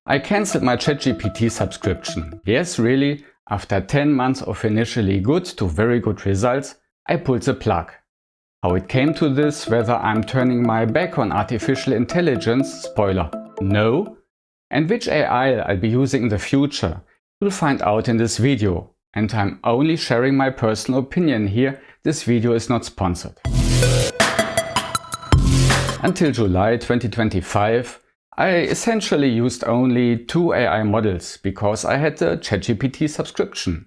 I cancelled my ChatGPT subscription. Yes, really, after 10 months of initially good to very good results, I pulled the plug. How it came to this, whether I'm turning my back on artificial intelligence, spoiler, no, and which AI I'll be using in the future, you'll find out in this video. And I'm only sharing my personal opinion here, this video is not sponsored. Until July 2025, I essentially used only 2 AI models because I had the ChatGPT subscription.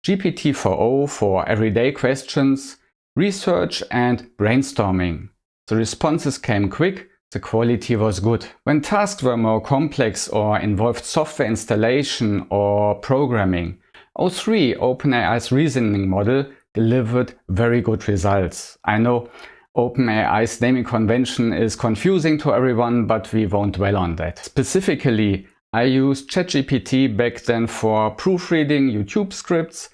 GPT-4o for everyday questions, research and brainstorming. The responses came quick, the quality was good. When tasks were more complex or involved software installation or programming, o3, OpenAI's reasoning model, delivered very good results. I know OpenAI's naming convention is confusing to everyone, but we won't dwell on that. Specifically, I used ChatGPT back then for proofreading YouTube scripts,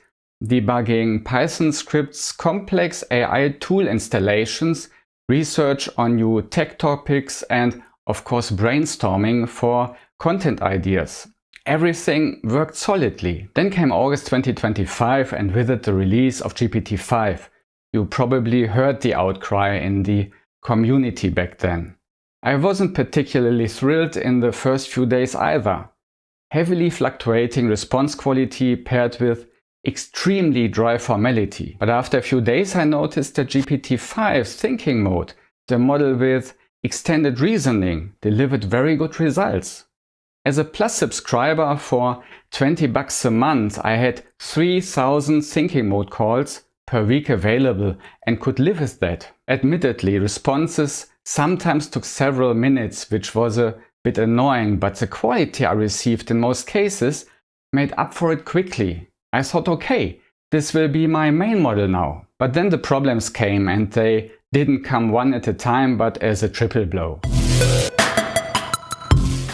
debugging Python scripts, complex AI tool installations, research on new tech topics, and of course brainstorming for content ideas. Everything worked solidly. Then came August 2025 and with it the release of GPT-5. You probably heard the outcry in the community back then. I wasn't particularly thrilled in the first few days either. Heavily fluctuating response quality paired with extremely dry formality. But after a few days I noticed that GPT-5's thinking mode, the model with extended reasoning, delivered very good results. As a Plus subscriber for $20 a month, I had 3,000 thinking mode calls per week available and could live with that. Admittedly, responses sometimes took several minutes, which was a bit annoying, but the quality I received in most cases made up for it quickly. I thought, okay, this will be my main model now. But then the problems came and they didn't come one at a time, but as a triple blow.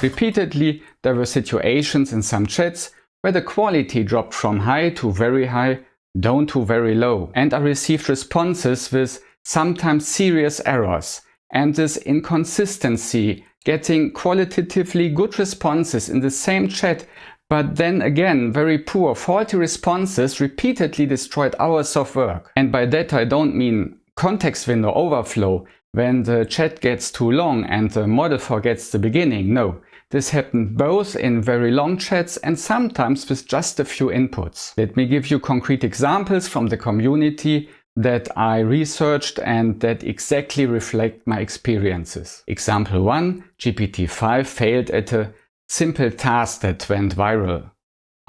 Repeatedly, there were situations in some chats where the quality dropped from high to very high, down to very low, and I received responses with sometimes serious errors. And this inconsistency, getting qualitatively good responses in the same chat, but then again very poor, faulty responses repeatedly destroyed hours of work. And by that I don't mean context window overflow, when the chat gets too long and the model forgets the beginning. No. This happened both in very long chats and sometimes with just a few inputs. Let me give you concrete examples from the community that I researched and that exactly reflect my experiences. Example 1, GPT-5 failed at a simple task that went viral.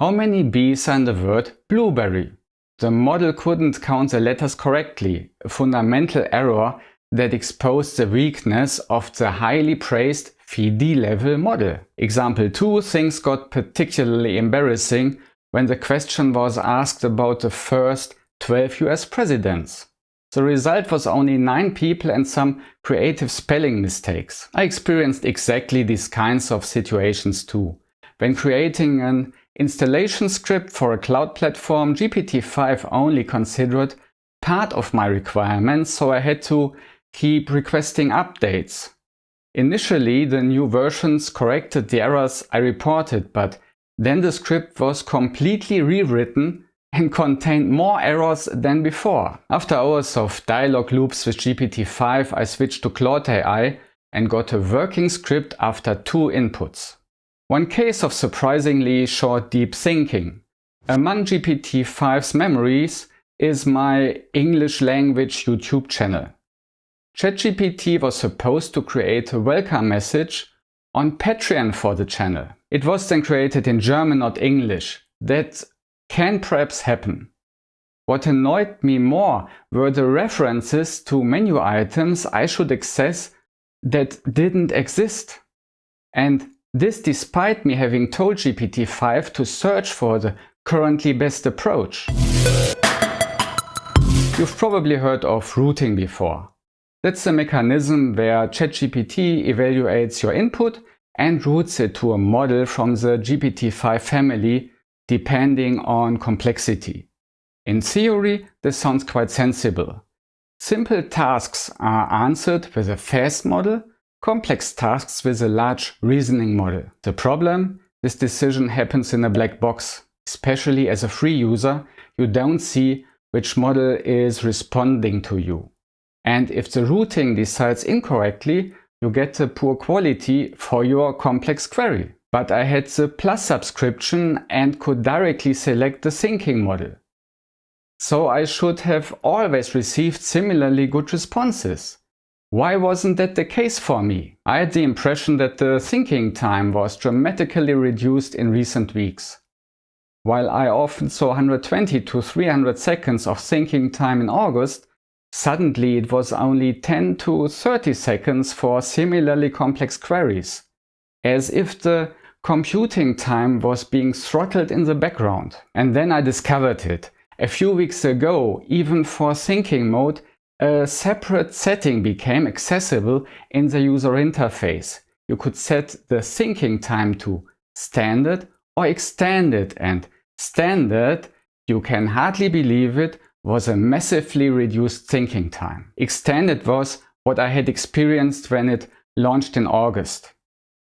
How many B's are in the word blueberry? The model couldn't count the letters correctly, a fundamental error that exposed the weakness of the highly praised FIDE level model. Example 2, things got particularly embarrassing when the question was asked about the first 12 US presidents. The result was only 9 people and some creative spelling mistakes. I experienced exactly these kinds of situations too. When creating an installation script for a cloud platform, GPT-5 only considered part of my requirements, so I had to keep requesting updates. Initially, the new versions corrected the errors I reported, but then the script was completely rewritten and contained more errors than before. After hours of dialogue loops with GPT-5, I switched to Claude AI and got a working script after 2 inputs. One case of surprisingly short deep thinking. Among GPT-5's memories is my English language YouTube channel. ChatGPT was supposed to create a welcome message on Patreon for the channel. It was then created in German, not English. That can perhaps happen. What annoyed me more were the references to menu items I should access that didn't exist. And this despite me having told GPT-5 to search for the currently best approach. You've probably heard of routing before. That's a mechanism where ChatGPT evaluates your input and routes it to a model from the GPT-5 family depending on complexity. In theory, this sounds quite sensible. Simple tasks are answered with a fast model, complex tasks with a large reasoning model. The problem? This decision happens in a black box. Especially as a free user, you don't see which model is responding to you. And if the routing decides incorrectly, you get a poor quality for your complex query. But I had the Plus subscription and could directly select the thinking model. So I should have always received similarly good responses. Why wasn't that the case for me? I had the impression that the thinking time was dramatically reduced in recent weeks. While I often saw 120 to 300 seconds of thinking time in August, suddenly it was only 10 to 30 seconds for similarly complex queries, as if the computing time was being throttled in the background. And then I discovered it. A few weeks ago, even for thinking mode, a separate setting became accessible in the user interface. You could set the thinking time to standard or extended, and standard, you can hardly believe it, was a massively reduced thinking time. Extended was what I had experienced when it launched in August.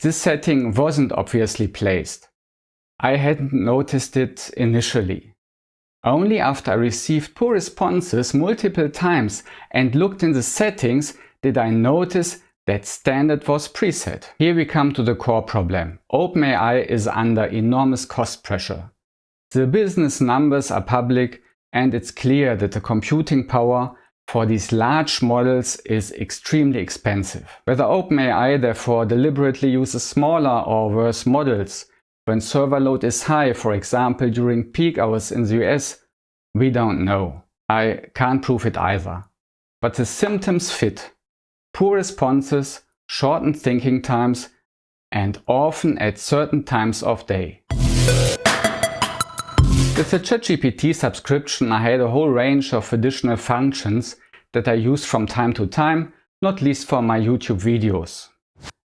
This setting wasn't obviously placed. I hadn't noticed it initially. Only after I received poor responses multiple times and looked in the settings did I notice that standard was preset. Here we come to the core problem. OpenAI is under enormous cost pressure. The business numbers are public, and it's clear that the computing power for these large models is extremely expensive. Whether OpenAI therefore deliberately uses smaller or worse models when server load is high, for example during peak hours in the US, we don't know. I can't prove it either. But the symptoms fit. Poor responses, shortened thinking times, and often at certain times of day. With the ChatGPT subscription, I had a whole range of additional functions that I used from time to time, not least for my YouTube videos.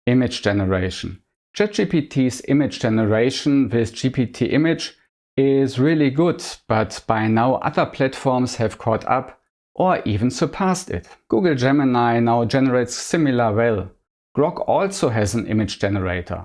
Image generation. ChatGPT's image generation with GPT Image is really good, but by now other platforms have caught up or even surpassed it. Google Gemini now generates similar well. Grok also has an image generator.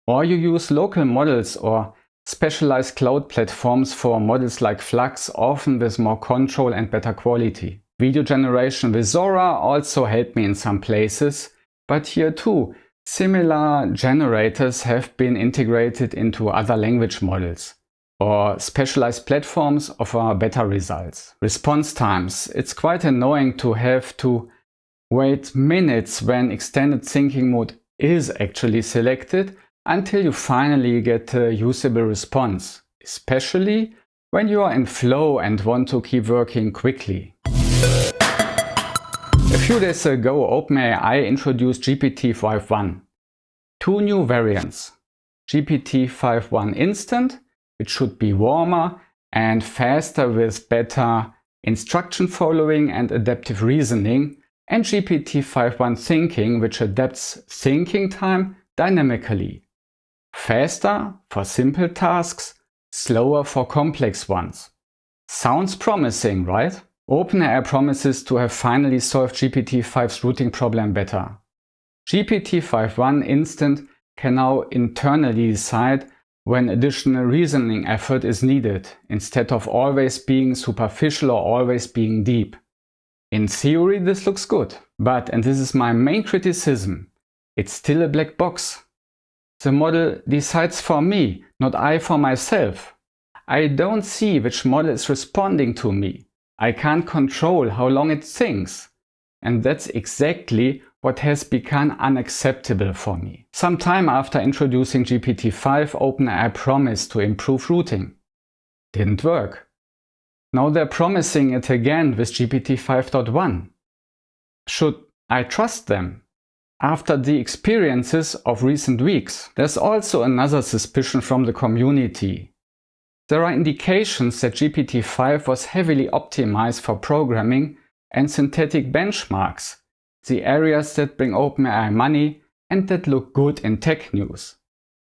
Or you use local models or specialized cloud platforms for models like Flux, often with more control and better quality. Video generation with Zora also helped me in some places, but here too, similar generators have been integrated into other language models, or specialized platforms offer better results. Response times. It's quite annoying to have to wait minutes when extended thinking mode is actually selected until you finally get a usable response, especially when you are in flow and want to keep working quickly. A few days ago, OpenAI introduced GPT-5.1. Two new variants. GPT-5.1 Instant, which should be warmer and faster with better instruction following and adaptive reasoning, and GPT-5.1 Thinking, which adapts thinking time dynamically. Faster for simple tasks, slower for complex ones. Sounds promising, right? OpenAI promises to have finally solved GPT-5's routing problem better. GPT-5.1 Instant can now internally decide when additional reasoning effort is needed, instead of always being superficial or always being deep. In theory, this looks good, but, and this is my main criticism, it's still a black box. The model decides for me, not I for myself. I don't see which model is responding to me. I can't control how long it thinks. And that's exactly what has become unacceptable for me. Some time after introducing GPT-5, OpenAI promised to improve routing. Didn't work. Now they're promising it again with GPT-5.1. Should I trust them? After the experiences of recent weeks, there's also another suspicion from the community. There are indications that GPT-5 was heavily optimized for programming and synthetic benchmarks, the areas that bring OpenAI money and that look good in tech news.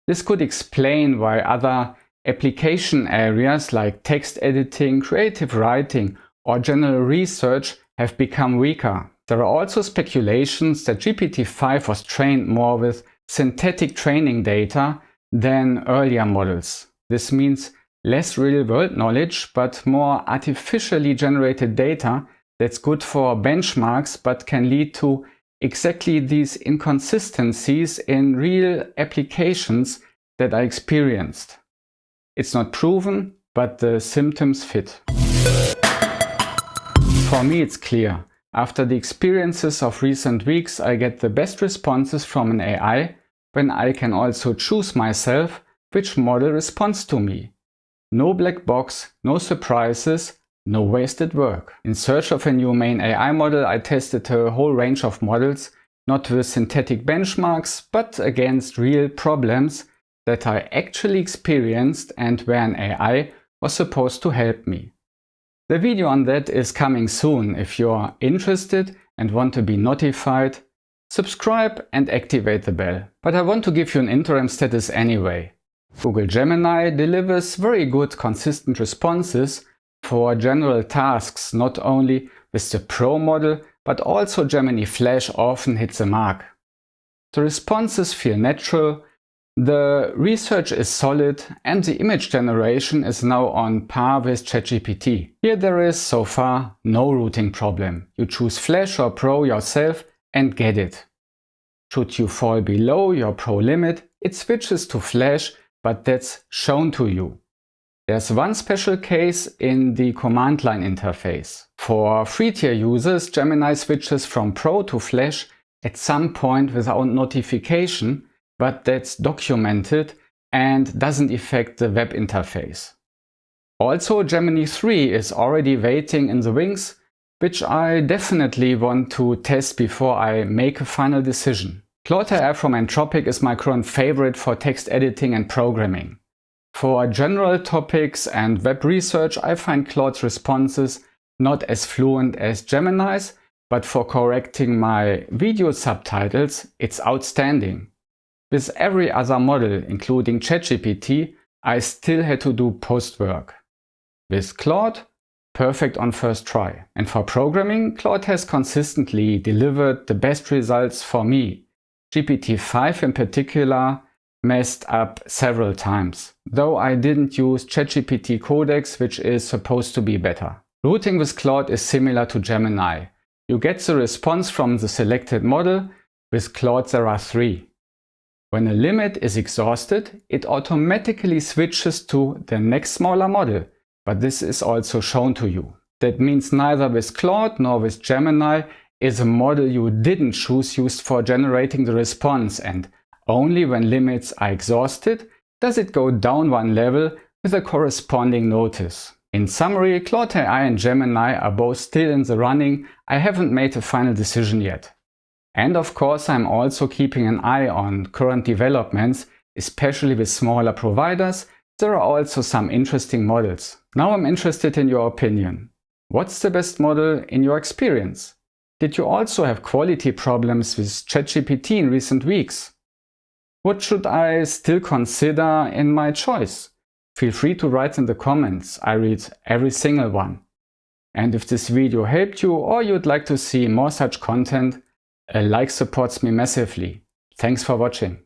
This could explain why other application areas like text editing, creative writing, or general research have become weaker. There are also speculations that GPT-5 was trained more with synthetic training data than earlier models. This means less real-world knowledge, but more artificially generated data that's good for benchmarks, but can lead to exactly these inconsistencies in real applications that I experienced. It's not proven, but the symptoms fit. For me, it's clear. After the experiences of recent weeks, I get the best responses from an AI when I can also choose myself which model responds to me. No black box, no surprises, no wasted work. In search of a new main AI model, I tested a whole range of models, not with synthetic benchmarks, but against real problems that I actually experienced and where an AI was supposed to help me. The video on that is coming soon. If you're interested and want to be notified, subscribe and activate the bell. But I want to give you an interim status anyway. Google Gemini delivers very good consistent responses for general tasks, not only with the Pro model, but also Gemini Flash often hits the mark. The responses feel natural, the research is solid, and the image generation is now on par with ChatGPT. Here there is so far no routing problem. You choose Flash or Pro yourself and get it. Should you fall below your Pro limit, it switches to Flash, but that's shown to you. There's one special case in the command line interface. For free tier users, Gemini switches from Pro to Flash at some point without notification, but that's documented and doesn't affect the web interface. Also, Gemini 3 is already waiting in the wings, which I definitely want to test before I make a final decision. Claude AI from Anthropic is my current favorite for text editing and programming. For general topics and web research, I find Claude's responses not as fluent as Gemini's, but for correcting my video subtitles, it's outstanding. With every other model, including ChatGPT, I still had to do post-work. With Claude, perfect on first try. And for programming, Claude has consistently delivered the best results for me. GPT-5 in particular messed up several times, though I didn't use ChatGPT Codex, which is supposed to be better. Routing with Claude is similar to Gemini. You get the response from the selected model. With Claude there are 3. When a limit is exhausted, it automatically switches to the next smaller model, but this is also shown to you. That means neither with Claude nor with Gemini is a model you didn't choose used for generating the response, and only when limits are exhausted does it go down one level with a corresponding notice. In summary, Claude AI and Gemini are both still in the running. I haven't made a final decision yet. And of course, I'm also keeping an eye on current developments, especially with smaller providers. There are also some interesting models. Now I'm interested in your opinion. What's the best model in your experience? Did you also have quality problems with ChatGPT in recent weeks? What should I still consider in my choice? Feel free to write in the comments. I read every single one. And if this video helped you or you'd like to see more such content, a like supports me massively. Thanks for watching.